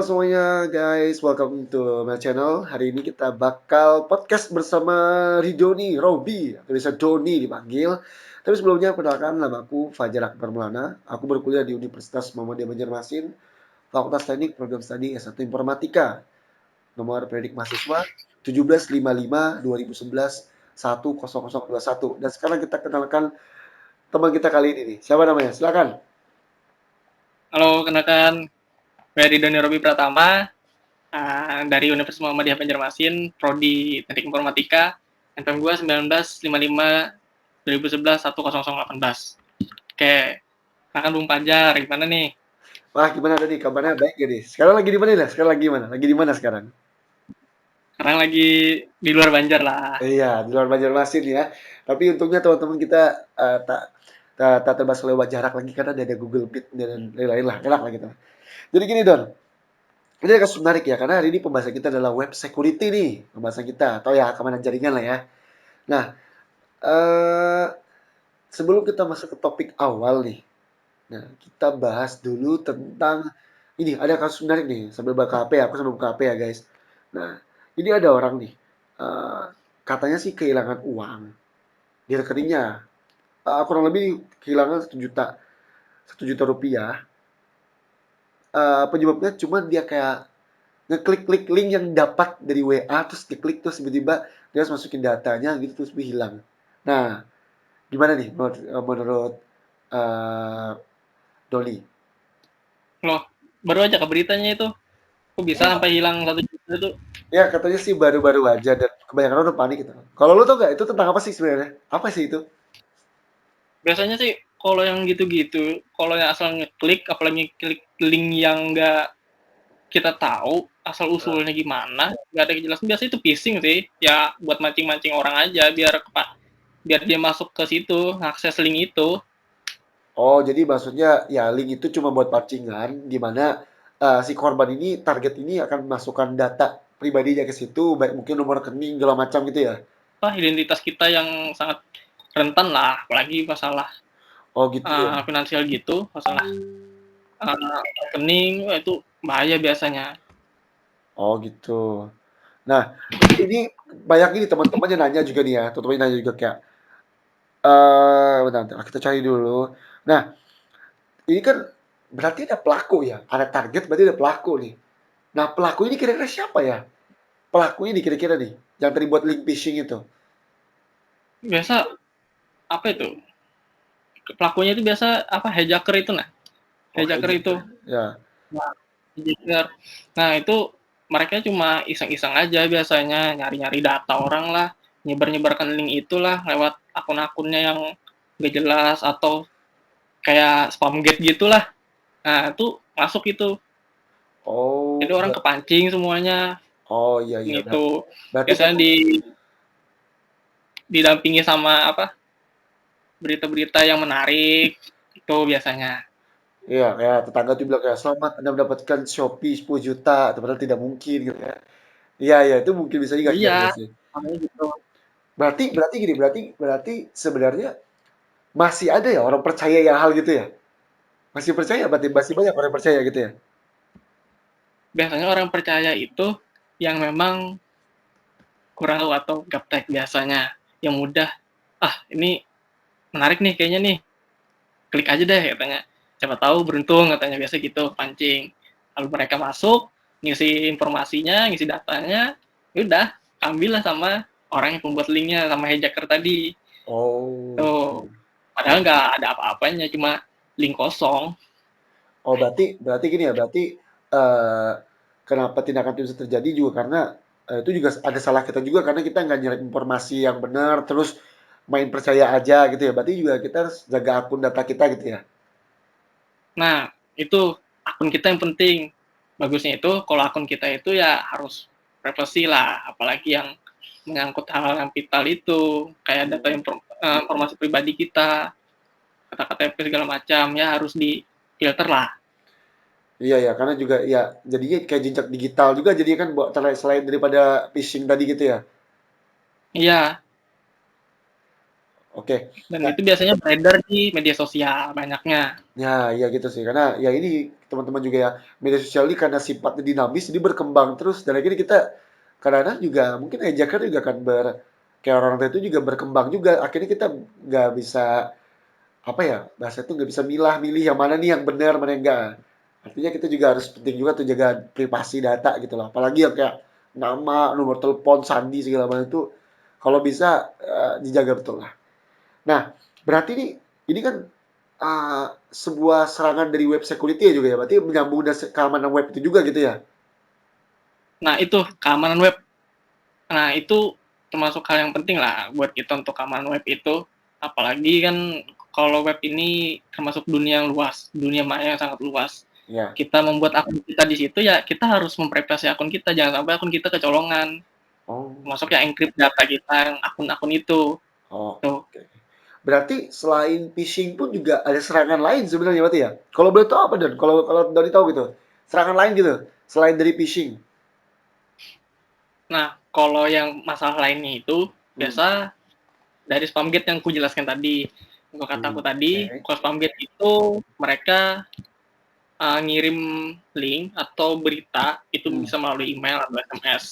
semuanya guys, welcome to my channel. Hari ini kita bakal podcast bersama Ridoni, Robi, atau bisa Doni dipanggil. Tapi sebelumnya perkenalkan, nama aku Fajar Akbar Maulana. Aku berkuliah di Universitas Muhammadiyah Banjarmasin, Fakultas Teknik Program Studi S1 Informatika. Nomor periodik mahasiswa 1755-2011-10021. Dan sekarang kita kenalkan teman kita kali ini nih. Siapa namanya? Silakan. Halo, kenalkan saya Ridoni Robi Pratama dari Universitas Muhammadiyah Banjarmasin, Prodi Teknik Informatika, NPM gue 1955-2011-10018. Oke, kenalkan Bung Pajar, gimana nih? Wah, gimana tadi kabarnya baik gak nih? Sekarang lagi di mana nih? Sekarang lagi mana? Lagi di mana sekarang? Sekarang lagi di luar Banjar lah. Iya, di luar Banjarmasin ya. Tapi untungnya teman-teman kita tak terbahas lewat jarak lagi karena ada Google Meet dan lain-lain lah, enak lah gitu. Jadi gini Don, ini agak menarik ya karena hari ini pembahasan kita adalah web security nih pembahasan kita atau ya keamanan jaringan lah ya. Nah, eh, sebelum kita masuk ke topik awal nih, nah kita bahas dulu tentang ini ada kasus menarik nih sambil buka HP, aku sambil buka HP ya guys. Nah, ini ada orang nih, eh, katanya sih kehilangan uang di rekeningnya. Kurang lebih kehilangan 1 juta rupiah. Penyebabnya cuma dia kayak ngeklik-klik link yang dapat dari WA, terus diklik terus tiba-tiba dia harus masukin datanya gitu terus hilang. Nah, gimana nih menurut uh, Doli? Loh, baru aja ke beritanya itu. Kok bisa sampai hilang 1 juta itu? Ya katanya sih baru-baru aja dan kebanyakan orang udah panik gitu. Kalau lu tau gak itu tentang apa sih sebenarnya? Apa sih itu? Biasanya sih kalau yang gitu-gitu, kalau yang asal ngeklik, apalagi klik link yang nggak kita tahu asal usulnya gimana, nggak ada kejelasan, biasanya itu phishing sih, ya buat mancing-mancing orang aja biar dia masuk ke situ, ngakses link itu. Oh, jadi maksudnya ya link itu cuma buat pancingan di mana si korban ini target ini akan masukkan data pribadinya ke situ, baik mungkin nomor rekening segala macam gitu ya. Apa identitas kita yang sangat rentan lah, apalagi masalah Oh gitu ya. finansial gitu, masalah rekening, wah itu bahaya biasanya. Oh gitu. Nah, ini banyak ini teman-teman yang nanya juga nih ya, teman-teman yang nanya juga kayak bentar, bentar, kita cari dulu. Nah, ini kan berarti ada pelaku ya, ada target berarti ada pelaku nih. Nah, pelaku ini kira-kira siapa ya? Pelaku ini kira-kira nih, yang tadi buat link phishing itu. Biasa apa itu? Pelakunya itu biasa apa hijacker itu nah, Oh, hijacker itu. hijacker. Ya. Nah, hijacker. Nah, itu mereka cuma iseng-iseng aja biasanya nyari-nyari data orang lah, nyebar-nyebarkan link itulah lewat akun-akunnya yang gak jelas atau kayak spam gate gitulah. Nah, itu masuk itu. Oh, Jadi orang kepancing semuanya oh iya iya. gitu. Berarti Biasanya kamu didampingi sama apa? Berita-berita yang menarik itu biasanya. iya kayak tetangga tuh bilang kayak selamat Anda mendapatkan Shopee 10 juta, padahal tidak mungkin gitu ya. Iya iya itu mungkin bisa juga Iya, kejadian sih. makanya gitu. Berarti berarti gini, berarti sebenarnya masih ada ya orang percaya yang hal gitu ya? Masih percaya berarti masih banyak orang percaya gitu ya? Biasanya orang percaya itu yang memang kurang tahu atau gaptek biasanya. Yang mudah, ah ini menarik nih kayaknya nih, klik aja deh katanya. Siapa tahu beruntung katanya, biasa gitu pancing. Lalu mereka masuk, ngisi informasinya, ngisi datanya, ya udah ambillah sama orang yang pembuat linknya sama hijacker tadi. Oh, Tuh, gitu. padahal nggak ada apa-apanya, cuma link kosong. Oh, berarti berarti gini ya, berarti eh kenapa tindakan itu bisa terjadi juga karena itu juga ada salah kita juga karena kita nggak nyari informasi yang benar, terus main percaya aja gitu ya. Berarti juga kita harus jaga akun data kita gitu ya. Nah, itu akun kita yang penting. Bagusnya itu kalau akun kita itu ya harus privasi lah, apalagi yang menyangkut hal yang vital itu, kayak data informasi pribadi kita, kata KTP segala macam, ya harus di-filter lah. Iya ya, karena juga ya jadinya kayak jejak digital juga jadi kan buat selain daripada phishing tadi gitu ya. Iya, Oke. Dan Nah, itu biasanya beredar di media sosial banyaknya. ya, ya gitu sih. Karena ya ini teman-teman juga ya, media sosial ini karena sifatnya dinamis, jadi berkembang terus. Dan akhirnya kita kadang-kadang juga mungkin ejakan juga kan kayak orang tua itu juga berkembang juga. Akhirnya kita nggak bisa apa ya bahasa itu nggak bisa milah-milih yang mana nih yang benar mana yang enggak. Artinya kita juga harus penting juga tuh jaga privasi data gitu loh. Apalagi yang kayak nama, nomor telepon, sandi segala macam itu kalau bisa dijaga betul lah. Nah, berarti ini kan sebuah serangan dari web security ya juga ya. Berarti menyambung dengan keamanan web itu juga gitu ya. Nah, itu keamanan web. Nah, itu termasuk hal yang penting lah buat kita untuk keamanan web itu. Apalagi kan kalau web ini termasuk dunia yang luas, dunia maya yang sangat luas. Ya. Kita membuat akun kita di situ ya kita harus memprivasi akun kita, jangan sampai akun kita kecolongan. Oh, Termasuk yang encrypt data kita, yang akun-akun itu. oh, Tuh. oke. Berarti selain phishing pun juga ada serangan lain sebenarnya berarti ya? Kalau boleh tahu apa Don? Kalau kalau Doni tahu gitu, serangan lain gitu selain dari phishing. Nah, kalau yang masalah lainnya itu Hmm. biasa dari spamgate yang kujelaskan tadi. Untuk kataku tadi, Oke. kalau spamgate itu mereka ngirim link atau berita itu Hmm. bisa melalui email atau SMS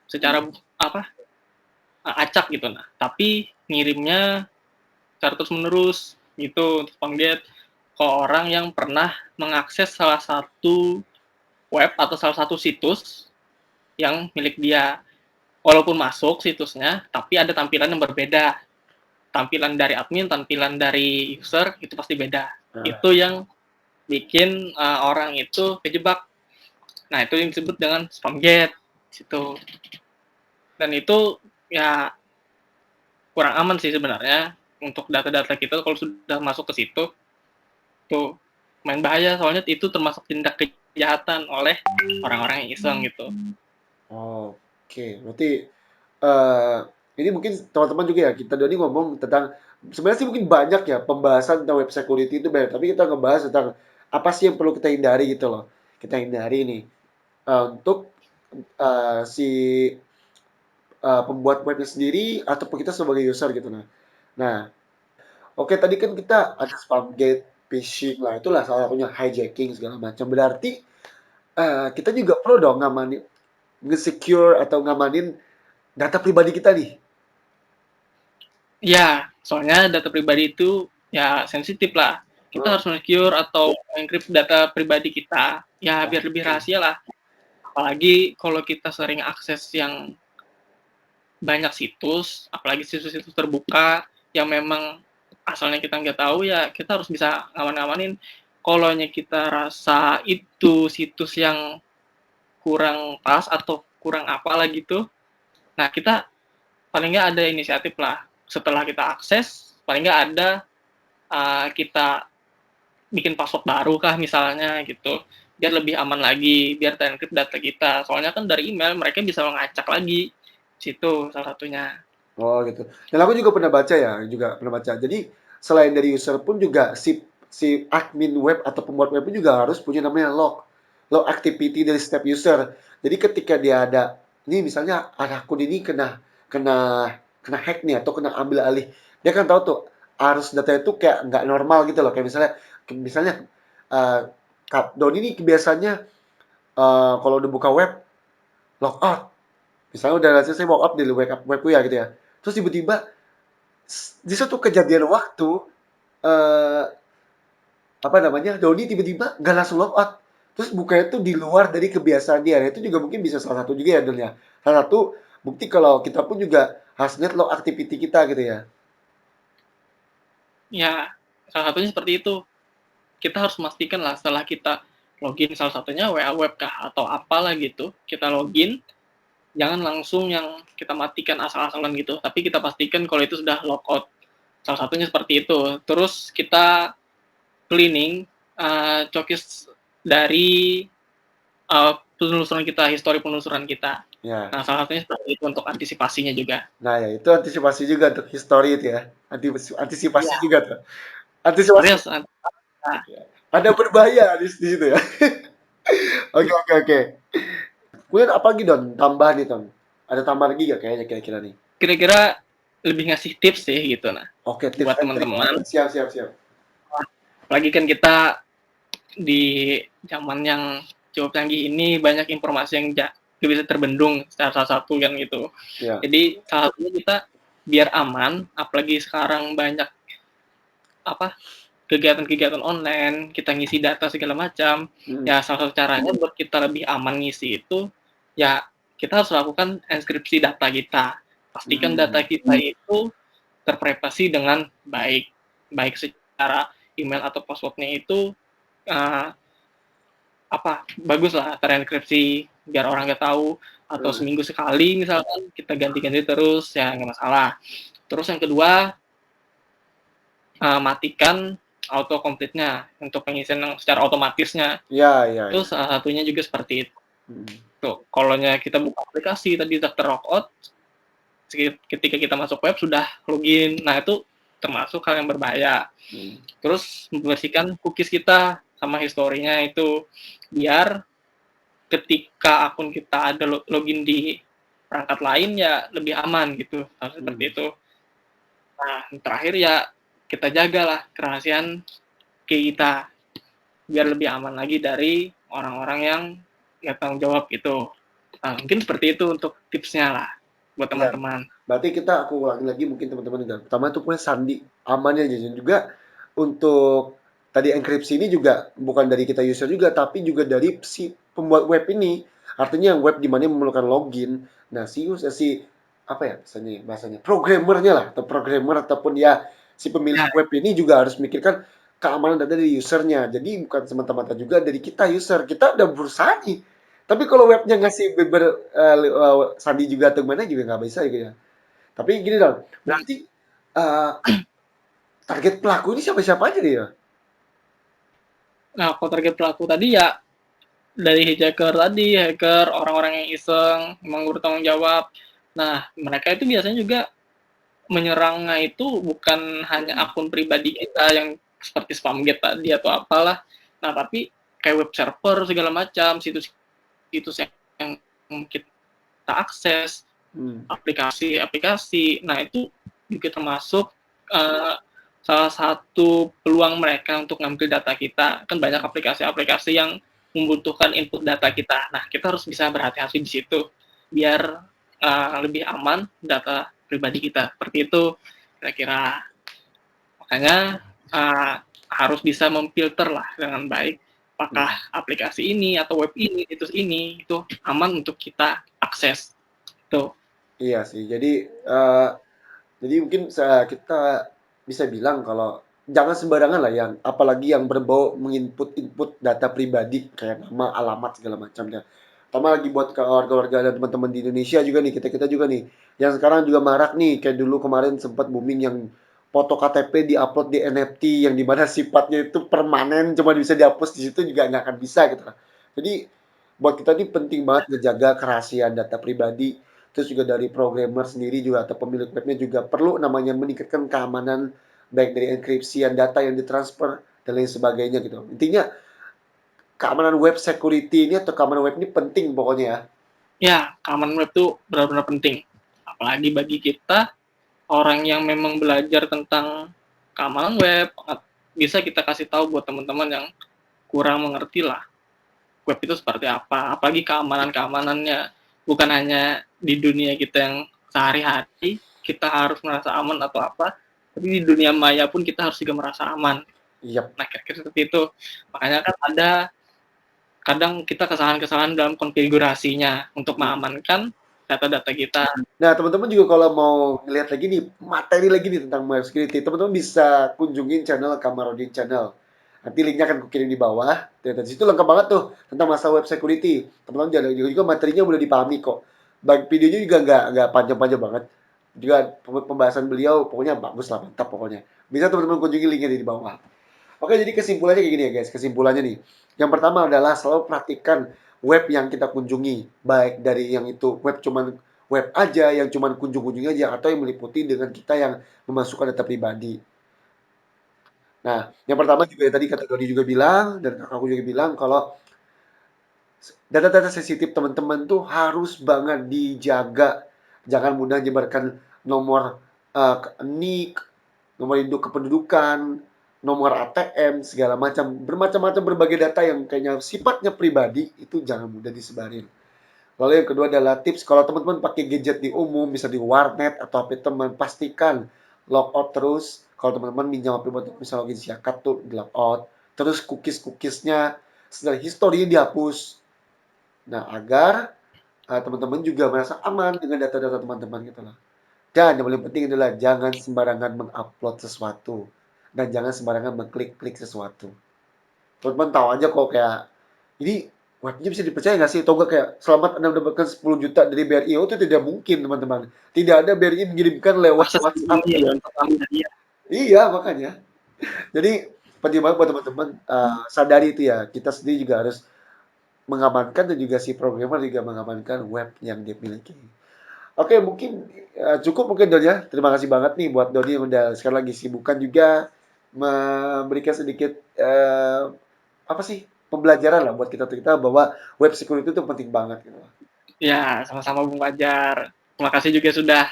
secara Hmm. apa acak gitu. Nah, tapi ngirimnya secara terus menerus gitu untuk spamgate ke orang yang pernah mengakses salah satu web atau salah satu situs yang milik dia. Walaupun masuk situsnya, tapi ada tampilan yang berbeda. Tampilan dari admin, tampilan dari user itu pasti beda. Nah, Itu yang bikin orang itu kejebak. Nah, itu yang disebut dengan spamgate situ. Dan itu ya kurang aman sih sebenarnya untuk data-data kita kalau sudah masuk ke situ tuh main bahaya soalnya itu termasuk tindak kejahatan oleh orang-orang yang iseng gitu. oke. Berarti eh ini mungkin teman-teman juga ya kita Doni ngomong tentang sebenarnya sih mungkin banyak ya pembahasan tentang web security itu banyak, tapi kita ngebahas tentang apa sih yang perlu kita hindari gitu loh. Kita hindari nih untuk si pembuat webnya sendiri ataupun kita sebagai user gitu nah, oke tadi kan kita ada spamgate, phishing lah itulah salah satunya hijacking segala macam. Berarti kita juga perlu dong ngamanin, nge-secure atau ngamanin data pribadi kita nih. Ya, soalnya data pribadi itu ya sensitif lah. Kita Oh, harus secure atau encrypt data pribadi kita. Ya biar lebih oke. rahasia lah. Apalagi kalau kita sering akses yang banyak situs, apalagi situs-situs terbuka yang memang asalnya kita nggak tahu ya kita harus bisa ngaman-ngamanin. Kalau kita rasa itu situs yang kurang pas atau kurang apalah gitu, nah kita paling nggak ada inisiatif lah. Setelah kita akses, paling nggak ada kita bikin password baru kah misalnya gitu biar lebih aman lagi biar terencrypt data kita soalnya kan dari email mereka bisa mengacak lagi situ salah satunya. Oh gitu. Dan aku juga pernah baca ya, juga pernah baca. Jadi selain dari user pun juga si admin web atau pembuat web pun juga harus punya namanya log activity dari setiap user. Jadi ketika dia ada, ini misalnya ada akun ini kena kena hack nih atau kena ambil alih, dia kan tahu tuh arus data itu kayak nggak normal gitu loh. Kayak misalnya uh, Kak Doni ini kebiasaannya kalau udah buka web log out. Misalnya udah ngasih saya walk up di webku ya gitu ya. Terus tiba-tiba di suatu kejadian waktu eh apa namanya Doni tiba-tiba nggak langsung log out. Terus bukanya tuh di luar dari kebiasaan dia. Nah, itu juga mungkin bisa salah satu juga ya Don ya. Salah satu bukti kalau kita pun juga harus lihat log activity kita gitu ya. Ya salah satunya seperti itu kita harus memastikan lah setelah kita login salah satunya WA web kah atau apalah gitu kita login jangan langsung yang kita matikan asal-asalan gitu tapi kita pastikan kalau itu sudah logout salah satunya seperti itu terus kita cleaning cokis dari penelusuran kita, histori penelusuran kita. Ya. Nah, salah satunya seperti itu untuk antisipasinya juga. Nah, ya itu antisipasi juga tuh history itu ya. Antisipasi Iya, juga tuh. Antisipasi. serius. Nah, Ada berbahaya di situ ya. Oke, oke, oke. Kemudian apa lagi Don? Tambah nih Don. Ada tambah lagi gak kayaknya kira-kira nih? kira-kira lebih ngasih tips sih gitu. Nah, Oke, tips buat and trik. teman-teman, Siap, siap, siap. apalagi kan kita di zaman yang cukup canggih ini banyak informasi yang nggak bisa terbendung secara satu kan gitu. Ya. Jadi salah satunya kita biar aman, apalagi sekarang banyak apa kegiatan-kegiatan online, kita ngisi data segala macam. Hmm. Ya salah satu caranya buat kita lebih aman ngisi itu, ya kita harus lakukan enkripsi data kita. Pastikan data Hmm. kita itu terprivasi dengan baik, baik secara email atau passwordnya itu uh, bagus lah terenkripsi biar orang nggak tahu, atau Hmm. seminggu sekali misalkan kita ganti-ganti terus ya nggak masalah. Terus yang kedua, matikan auto complete-nya untuk pengisian yang secara otomatisnya. Ya, ya, Itu ya. salah satunya juga seperti itu. Hmm. Tuh, kalau kita buka aplikasi tadi udah ter-logout, ketika kita masuk web sudah login. Nah, itu termasuk hal yang berbahaya. Hmm. Terus membersihkan cookies kita sama historinya itu biar ketika akun kita ada login di perangkat lain ya lebih aman gitu. Harus seperti Hmm. itu. Nah, terakhir ya kita jagalah kerahasiaan kita biar lebih aman lagi dari orang-orang yang nggak tanggung jawab gitu. Nah, mungkin seperti itu untuk tipsnya lah buat Ya. teman-teman. Berarti aku ulangin lagi mungkin teman-teman juga. Pertama itu punya sandi amannya aja dan juga untuk tadi enkripsi ini juga bukan dari kita user juga tapi juga dari si pembuat web ini. Artinya web di mana memerlukan login. Nah, si apa ya bahasanya programmernya lah atau programmer ataupun ya si pemilik Ya, web ini juga harus memikirkan keamanan data dari usernya. Jadi bukan semata-mata juga dari kita user. Kita udah berusaha nih. Tapi kalau webnya ngasih sandi juga atau gimana juga nggak bisa gitu ya. Tapi gini dong, berarti uh, target pelaku ini siapa-siapa aja nih ya? nah kalau target pelaku tadi ya dari hacker tadi, hacker, orang-orang yang iseng, emang bertanggung jawab. Nah, mereka itu biasanya juga menyerangnya itu bukan hanya Hmm. akun pribadi kita yang seperti spamgate tadi atau apalah. Nah, tapi kayak web server segala macam, situs-situs yang kita akses, Hmm. aplikasi-aplikasi. Nah, itu juga termasuk uh, salah satu peluang mereka untuk ngambil data kita. Kan banyak aplikasi-aplikasi yang membutuhkan input data kita. Nah, kita harus bisa berhati-hati di situ biar lebih aman data pribadi kita. Seperti itu kira-kira. Makanya harus bisa memfilter lah dengan baik apakah Hmm. aplikasi ini atau web ini, situs ini itu aman untuk kita akses. Tuh. Iya sih. Jadi mungkin kita bisa bilang kalau jangan sembarangan lah yang apalagi yang berbau menginput-input data pribadi kayak nama, alamat segala macamnya. Terutama lagi buat ke warga-warga dan teman-teman di Indonesia juga nih, kita-kita juga nih. Yang sekarang juga marak nih, kayak dulu kemarin sempat booming yang foto KTP diupload di NFT yang dimana sifatnya itu permanen, cuma bisa dihapus di situ juga nggak akan bisa gitu lah. Jadi buat kita ini penting banget ngejaga kerahasiaan data pribadi. Terus juga dari programmer sendiri juga atau pemilik webnya juga perlu namanya meningkatkan keamanan baik dari enkripsian data yang ditransfer dan lain sebagainya gitu. Intinya keamanan web security ini atau keamanan web ini penting pokoknya ya. Ya, keamanan web itu benar-benar penting. Apalagi bagi kita, orang yang memang belajar tentang keamanan web, bisa kita kasih tahu buat teman-teman yang kurang mengerti lah web itu seperti apa. Apalagi keamanan-keamanannya. Bukan hanya di dunia kita yang sehari-hari, kita harus merasa aman atau apa, tapi di dunia maya pun kita harus juga merasa aman. Iya. Nah, kira-kira seperti itu. Makanya kan ada kadang kita kesalahan-kesalahan dalam konfigurasinya untuk mengamankan data-data kita. Nah, teman-teman juga kalau mau ngeliat lagi nih, materi lagi nih tentang web security, teman-teman bisa kunjungin channel Kamarudin Channel. Nanti linknya akan kukirim di bawah. Dan di situ lengkap banget tuh tentang masalah web security. Teman-teman juga materinya udah dipahami kok. Baik videonya juga nggak panjang-panjang banget. Juga pembahasan beliau pokoknya bagus lah, mantap pokoknya. Bisa teman-teman kunjungi linknya di bawah. Oke, jadi kesimpulannya kayak gini ya guys. Kesimpulannya nih. Yang pertama adalah selalu perhatikan web yang kita kunjungi. Baik dari yang itu web cuman web aja, yang cuman kunjung-kunjung aja, atau yang meliputi dengan kita yang memasukkan data pribadi. Nah, yang pertama juga tadi kata Dodi juga bilang, dan aku juga bilang kalau data-data sensitif teman-teman tuh harus banget dijaga. Jangan mudah menyebarkan nomor NIK, nomor induk kependudukan, nomor ATM, segala macam, bermacam-macam berbagai data yang kayaknya sifatnya pribadi, itu jangan mudah disebarin. Lalu yang kedua adalah tips kalau teman-teman pakai gadget di umum, bisa di warnet atau HP teman, pastikan logout terus. Kalau teman-teman minjam HP buat bisa login Siakat tuh di logout. Terus cookies-cookiesnya, setelah historinya dihapus. Nah, agar teman-teman juga merasa aman dengan data-data teman-teman gitu loh. Dan yang paling penting adalah jangan sembarangan mengupload sesuatu dan jangan sembarangan mengklik-klik sesuatu. Teman-teman tahu aja kok kayak ini webnya bisa dipercaya nggak sih? Atau nggak kayak selamat Anda mendapatkan 10 juta dari BRI. Oh, itu tidak mungkin teman-teman. Tidak ada BRI mengirimkan lewat Masa WhatsApp. segini ya untuk ambil hadiah. Iya, makanya. Jadi penting banget buat teman-teman sadari itu ya. Kita sendiri juga harus mengamankan dan juga si programmer juga mengamankan web yang dia miliki. Oke, mungkin cukup mungkin Don ya. Terima kasih banget nih buat Doni yang udah sekarang lagi sibukan juga memberikan sedikit apa sih pembelajaran lah buat kita bahwa web security itu penting banget gitu. Ya, sama-sama Bung Fajar. Terima kasih juga sudah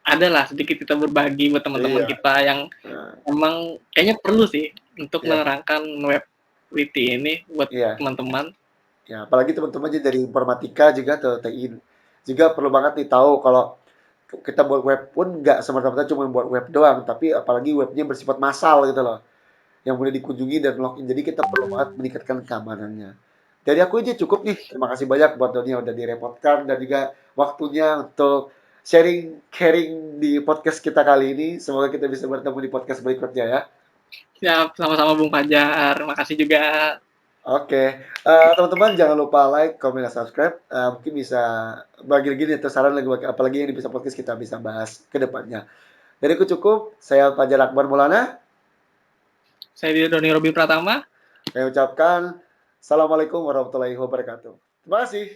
ada lah sedikit kita berbagi buat teman-teman Iya. kita yang Nah, emang kayaknya perlu sih untuk iya, menerangkan web witi ini buat iya. teman-teman. Ya, apalagi teman-teman jadi dari informatika juga atau TI juga perlu banget nih tahu kalau kita buat web pun nggak semata-mata cuma buat web doang, tapi apalagi webnya bersifat massal gitu loh, yang mudah dikunjungi dan login. Jadi kita perlu banget meningkatkan keamanannya. Dari aku aja cukup nih. Terima kasih banyak buat Doni yang udah direpotkan dan juga waktunya untuk sharing di podcast kita kali ini. Semoga kita bisa bertemu di podcast berikutnya ya. Siap, sama-sama Bung Fajar. Makasih juga. Oke, teman-teman jangan lupa like, comment, dan subscribe. Mungkin bisa bagi lagi nih atau saran lagi apalagi yang bisa podcast kita bisa bahas ke depannya. Dari aku cukup, saya Fajar Akbar Maulana. Saya Doni Robi Pratama. Saya ucapkan Assalamualaikum warahmatullahi wabarakatuh. Terima kasih.